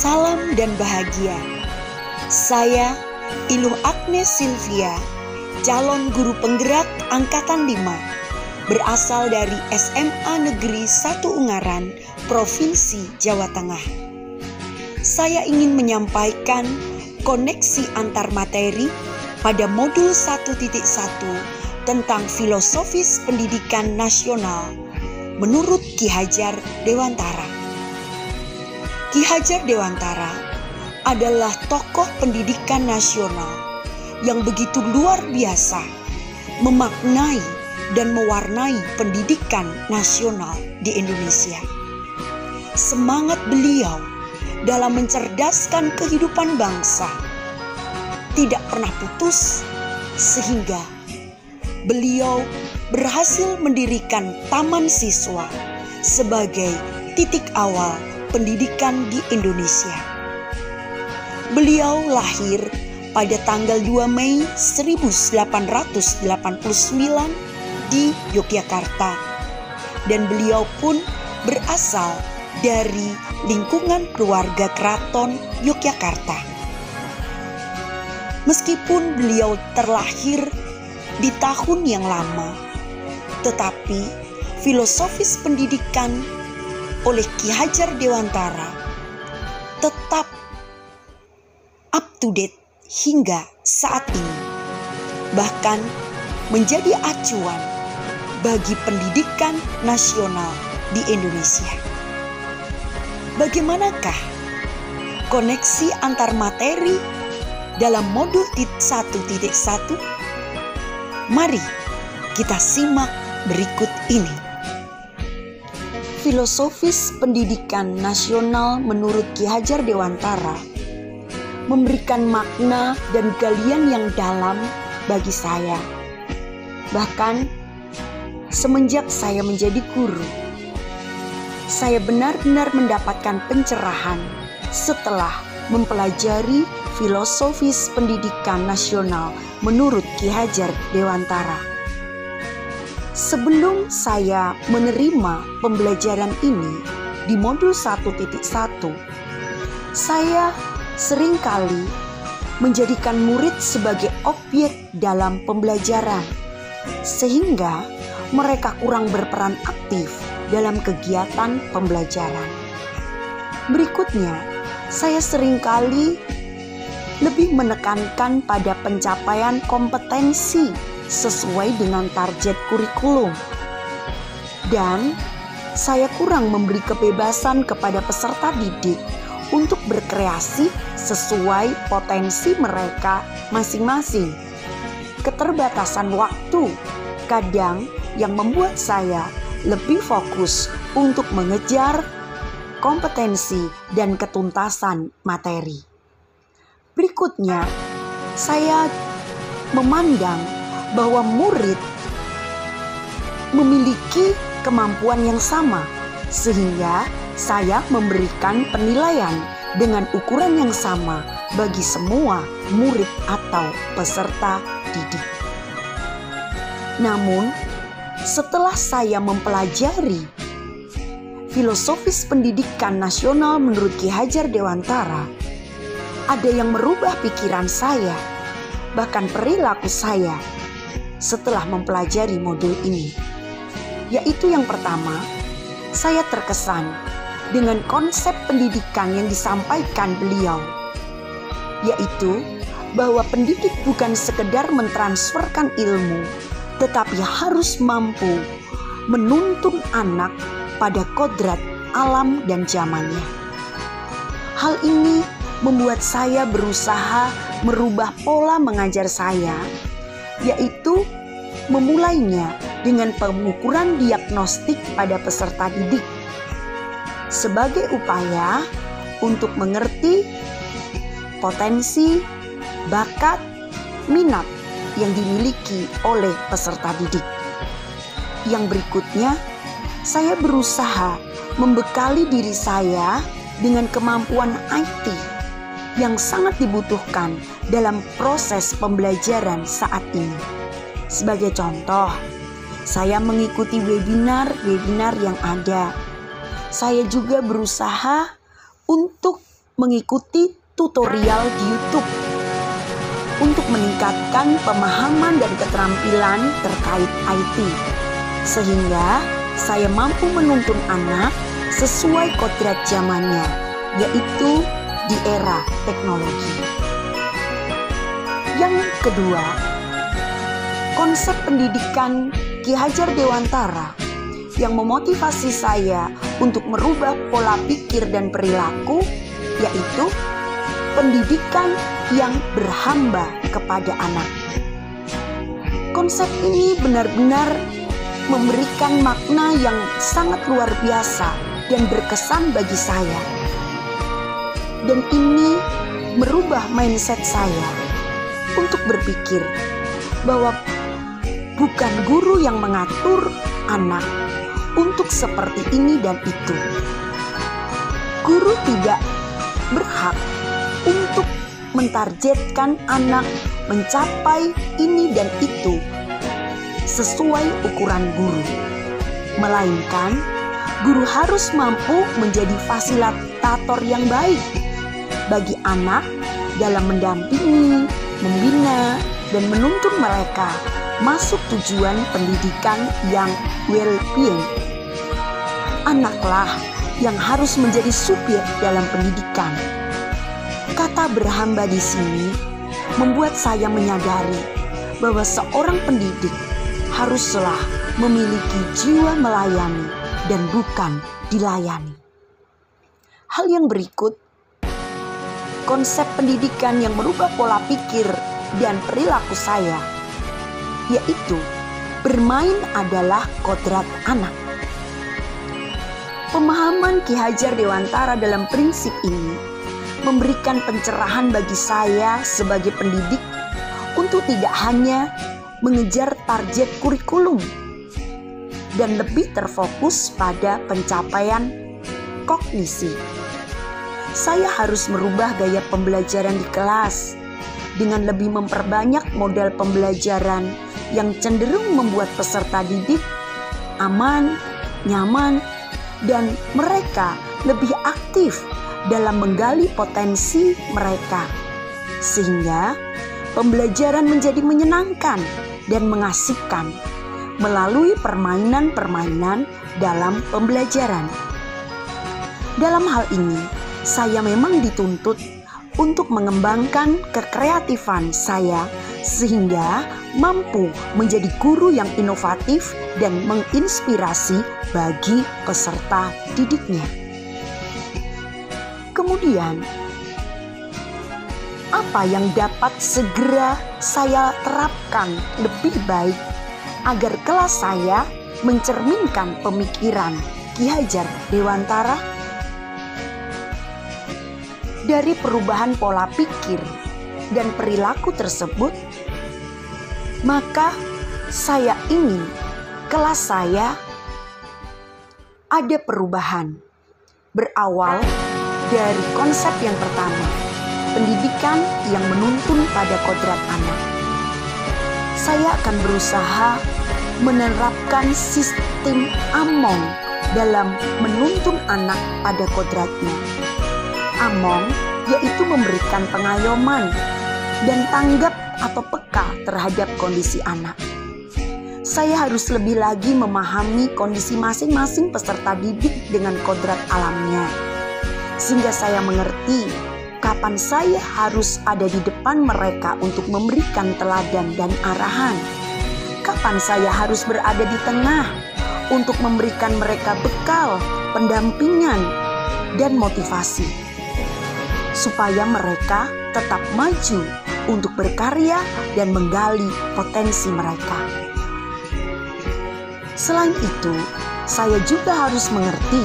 Salam dan bahagia. Saya Iluh Agnes Silvia, calon guru penggerak Angkatan 5, berasal dari SMA Negeri 1 Ungaran, Provinsi Jawa Tengah. Saya ingin menyampaikan koneksi antar materi pada modul 1.1 tentang filosofis pendidikan nasional menurut Ki Hajar Dewantara. Ki Hajar Dewantara adalah tokoh pendidikan nasional yang begitu luar biasa memaknai dan mewarnai pendidikan nasional di Indonesia. Semangat beliau dalam mencerdaskan kehidupan bangsa tidak pernah putus, sehingga beliau berhasil mendirikan Taman Siswa sebagai titik awal pendidikan di Indonesia. Beliau lahir pada tanggal 2 Mei 1889 di Yogyakarta, dan beliau pun berasal dari lingkungan keluarga keraton Yogyakarta. Meskipun beliau terlahir di tahun yang lama, tetapi filosofis pendidikan oleh Ki Hajar Dewantara tetap up to date hingga saat ini, bahkan menjadi acuan bagi pendidikan nasional di Indonesia. Bagaimanakah koneksi antar materi dalam modul 1.1? Mari kita simak berikut ini. Filosofis pendidikan nasional menurut Ki Hajar Dewantara memberikan makna dan galian yang dalam bagi saya. Bahkan semenjak saya menjadi guru, saya benar-benar mendapatkan pencerahan setelah mempelajari filosofis pendidikan nasional menurut Ki Hajar Dewantara. Sebelum saya menerima pembelajaran ini di modul 1.1, saya seringkali menjadikan murid sebagai objek dalam pembelajaran, sehingga mereka kurang berperan aktif dalam kegiatan pembelajaran. Berikutnya, saya seringkali lebih menekankan pada pencapaian kompetensi sesuai dengan target kurikulum, dan saya kurang memberi kebebasan kepada peserta didik untuk berkreasi sesuai potensi mereka masing-masing. Keterbatasan waktu kadang yang membuat saya lebih fokus untuk mengejar kompetensi dan ketuntasan materi. Berikutnya, saya memandang bahwa murid memiliki kemampuan yang sama, sehingga saya memberikan penilaian dengan ukuran yang sama bagi semua murid atau peserta didik. Namun, setelah saya mempelajari filosofis pendidikan nasional menurut Ki Hajar Dewantara, ada yang merubah pikiran saya, bahkan perilaku saya setelah mempelajari modul ini. Yaitu yang pertama, saya terkesan dengan konsep pendidikan yang disampaikan beliau, yaitu bahwa pendidik bukan sekedar mentransferkan ilmu, tetapi harus mampu menuntun anak pada kodrat alam dan zamannya. Hal ini membuat saya berusaha merubah pola mengajar saya, yaitu memulainya dengan pengukuran diagnostik pada peserta didik sebagai upaya untuk mengerti potensi, bakat, minat yang dimiliki oleh peserta didik. Yang berikutnya, saya berusaha membekali diri saya dengan kemampuan IT yang sangat dibutuhkan dalam proses pembelajaran saat ini. Sebagai contoh, saya mengikuti webinar yang ada. Saya juga berusaha untuk mengikuti tutorial di YouTube untuk meningkatkan pemahaman dan keterampilan terkait IT, sehingga saya mampu menuntun anak sesuai kodrat zamannya, yaitu di era teknologi. Yang kedua, konsep pendidikan Ki Hajar Dewantara yang memotivasi saya untuk merubah pola pikir dan perilaku, yaitu pendidikan yang berhamba kepada anak. Konsep ini benar-benar memberikan makna yang sangat luar biasa dan berkesan bagi saya. Dan ini merubah mindset saya untuk berpikir bahwa bukan guru yang mengatur anak untuk seperti ini dan itu. Guru tidak berhak untuk mentargetkan anak mencapai ini dan itu sesuai ukuran guru, melainkan guru harus mampu menjadi fasilitator yang baik bagi anak dalam mendampingi, membina, dan menuntun mereka masuk tujuan pendidikan yang well-being. Anaklah yang harus menjadi subjek dalam pendidikan. Kata berhamba di sini membuat saya menyadari bahwa seorang pendidik haruslah memiliki jiwa melayani dan bukan dilayani. Hal yang berikut, konsep pendidikan yang merubah pola pikir dan perilaku saya, yaitu bermain adalah kodrat anak. Pemahaman Ki Hajar Dewantara dalam prinsip ini memberikan pencerahan bagi saya sebagai pendidik untuk tidak hanya mengejar target kurikulum dan lebih terfokus pada pencapaian kognisi. Saya harus merubah gaya pembelajaran di kelas dengan lebih memperbanyak model pembelajaran yang cenderung membuat peserta didik aman, nyaman, dan mereka lebih aktif dalam menggali potensi mereka, sehingga pembelajaran menjadi menyenangkan dan mengasihkan melalui permainan-permainan dalam pembelajaran. Dalam hal ini, saya memang dituntut untuk mengembangkan kekreatifan saya sehingga mampu menjadi guru yang inovatif dan menginspirasi bagi peserta didiknya. Kemudian, apa yang dapat segera saya terapkan lebih baik agar kelas saya mencerminkan pemikiran Ki Hajar Dewantara? Dari perubahan pola pikir dan perilaku tersebut, maka saya ingin kelas saya ada perubahan. Berawal dari konsep yang pertama, pendidikan yang menuntun pada kodrat anak. Saya akan berusaha menerapkan sistem Among dalam menuntun anak pada kodratnya. Among yaitu memberikan pengayoman dan tanggap atau peka terhadap kondisi anak. Saya harus lebih lagi memahami kondisi masing-masing peserta didik dengan kodrat alamnya, sehingga saya mengerti kapan saya harus ada di depan mereka untuk memberikan teladan dan arahan, kapan saya harus berada di tengah untuk memberikan mereka bekal, pendampingan, dan motivasi, supaya mereka tetap maju untuk berkarya dan menggali potensi mereka. Selain itu, saya juga harus mengerti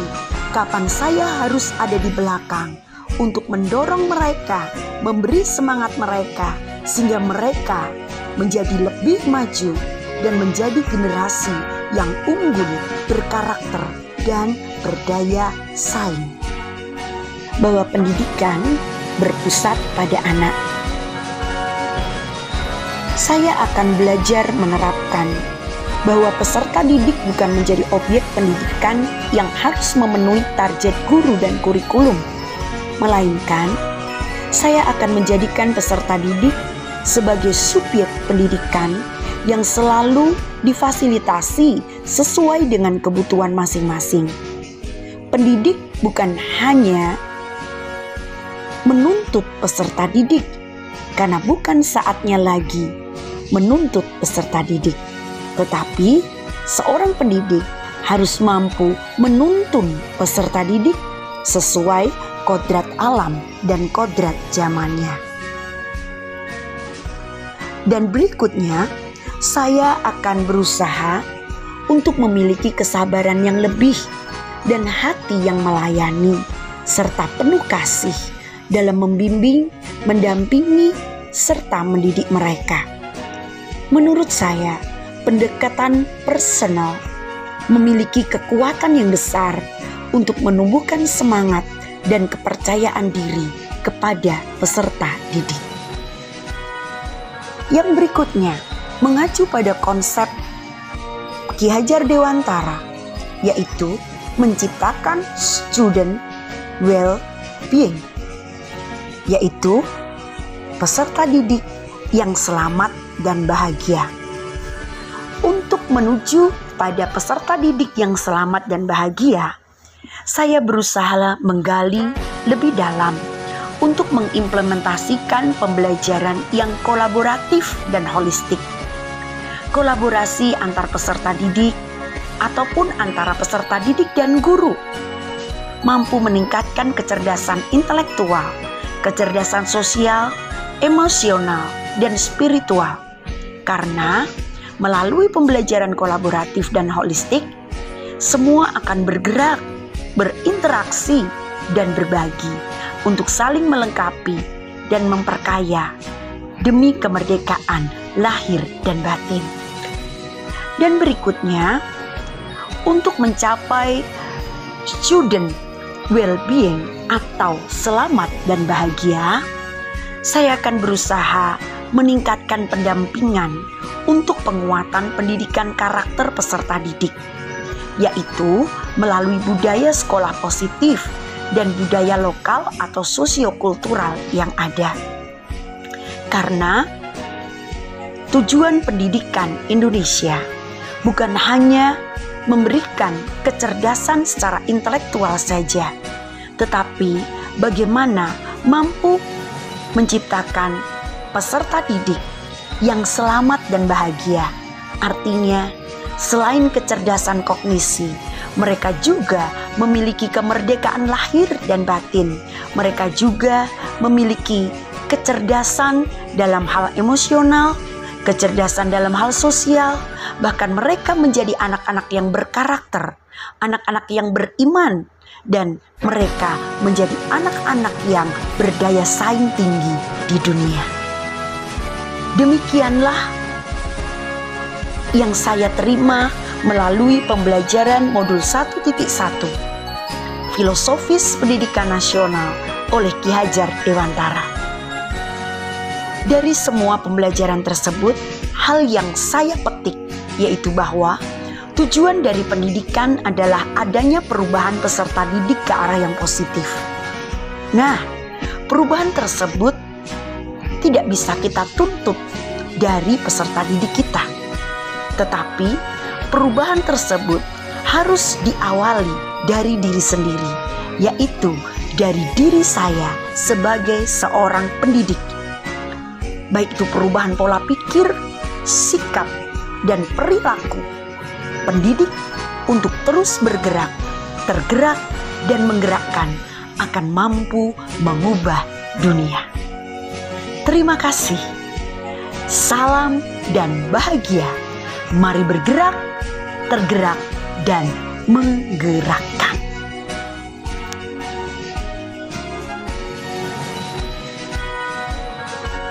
kapan saya harus ada di belakang untuk mendorong mereka, memberi semangat mereka, sehingga mereka menjadi lebih maju dan menjadi generasi yang unggul, berkarakter, dan berdaya saing. Bahwa pendidikan berpusat pada anak. Saya akan belajar menerapkan bahwa peserta didik bukan menjadi objek pendidikan yang harus memenuhi target guru dan kurikulum, melainkan saya akan menjadikan peserta didik sebagai subjek pendidikan yang selalu difasilitasi sesuai dengan kebutuhan masing-masing. Pendidik bukan hanya menuntut peserta didik, karena bukan saatnya lagi menuntut peserta didik, tetapi seorang pendidik harus mampu menuntun peserta didik sesuai kodrat alam dan kodrat zamannya. Dan berikutnya, saya akan berusaha untuk memiliki kesabaran yang lebih dan hati yang melayani serta penuh kasih dalam membimbing, mendampingi, serta mendidik mereka. Menurut saya, pendekatan personal memiliki kekuatan yang besar untuk menumbuhkan semangat dan kepercayaan diri kepada peserta didik. Yang berikutnya, mengacu pada konsep Ki Hajar Dewantara, yaitu menciptakan student well-being, yaitu peserta didik yang selamat dan bahagia. Untuk menuju pada peserta didik yang selamat dan bahagia, saya berusaha menggali lebih dalam untuk mengimplementasikan pembelajaran yang kolaboratif dan holistik. Kolaborasi antar peserta didik ataupun antara peserta didik dan guru mampu meningkatkan kecerdasan intelektual, kecerdasan sosial, emosional, dan spiritual. Karena melalui pembelajaran kolaboratif dan holistik, semua akan bergerak, berinteraksi, dan berbagi untuk saling melengkapi dan memperkaya demi kemerdekaan lahir dan batin. Dan berikutnya, untuk mencapai student well-being atau selamat dan bahagia, saya akan berusaha meningkatkan pendampingan untuk penguatan pendidikan karakter peserta didik, yaitu melalui budaya sekolah positif dan budaya lokal atau sosiokultural yang ada. Karena tujuan pendidikan Indonesia bukan hanya memberikan kecerdasan secara intelektual saja, tetapi bagaimana mampu menciptakan peserta didik yang selamat dan bahagia. Artinya, selain kecerdasan kognisi, mereka juga memiliki kemerdekaan lahir dan batin. Mereka juga memiliki kecerdasan dalam hal emosional, kecerdasan dalam hal sosial, bahkan mereka menjadi anak-anak yang berkarakter, anak-anak yang beriman, dan mereka menjadi anak-anak yang berdaya saing tinggi di dunia. Demikianlah yang saya terima melalui pembelajaran modul 1.1 Filosofis Pendidikan Nasional oleh Ki Hajar Dewantara. Dari semua pembelajaran tersebut, hal yang saya petik yaitu bahwa tujuan dari pendidikan adalah adanya perubahan peserta didik ke arah yang positif. Nah, perubahan tersebut tidak bisa kita tuntut dari peserta didik kita. Tetapi perubahan tersebut harus diawali dari diri sendiri, yaitu dari diri saya sebagai seorang pendidik. Baik itu perubahan pola pikir, sikap, dan perilaku pendidik untuk terus bergerak, tergerak, dan menggerakkan akan mampu mengubah dunia. Terima kasih. Salam dan bahagia. Mari bergerak, tergerak, dan menggerak.